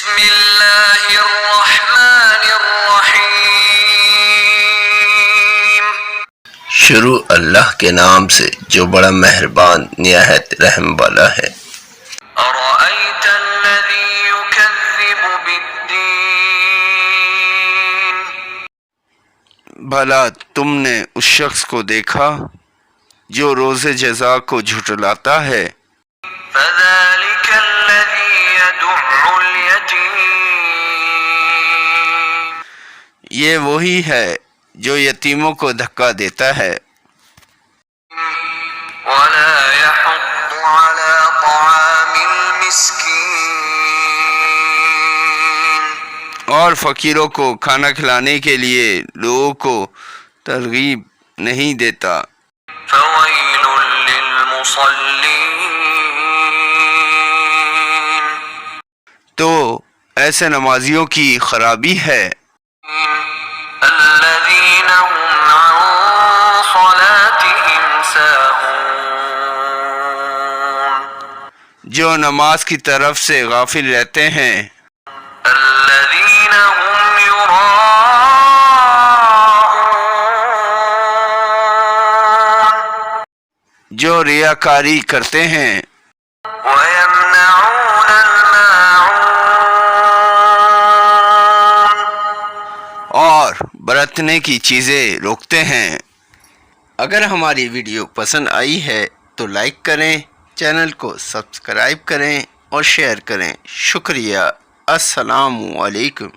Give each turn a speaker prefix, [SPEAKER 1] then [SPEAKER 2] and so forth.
[SPEAKER 1] بسم اللہ الرحمن الرحیم۔
[SPEAKER 2] شروع اللہ کے نام سے جو بڑا مہربان نہایت رحم والا ہے۔
[SPEAKER 1] ارأیت الذی یکذب بالدین،
[SPEAKER 3] بھلا تم نے اس شخص کو دیکھا جو روز جزا کو جھٹلاتا ہے؟
[SPEAKER 1] فذلک الذی یدع الیتیم،
[SPEAKER 3] یہ وہی ہے جو یتیموں کو دھکا دیتا ہے
[SPEAKER 1] ولا یحض علی طعام المسکین،
[SPEAKER 3] اور فقیروں کو کھانا کھلانے کے لیے لوگوں کو ترغیب نہیں دیتا۔
[SPEAKER 1] فویل للمصلین،
[SPEAKER 3] تو ایسے نمازیوں کی خرابی ہے
[SPEAKER 1] الذین هم عن صلاتهم ساہون،
[SPEAKER 3] جو نماز کی طرف سے غافل رہتے ہیں،
[SPEAKER 1] الذین هم یراءون،
[SPEAKER 3] جو ریاکاری کرتے ہیں،
[SPEAKER 1] ویمنعون الماعون،
[SPEAKER 3] اور برتنے کی چیزیں روکتے ہیں۔ اگر ہماری ویڈیو پسند آئی ہے تو لائک کریں، چینل کو سبسکرائب کریں اور شیئر کریں۔ شکریہ۔ السلام علیکم۔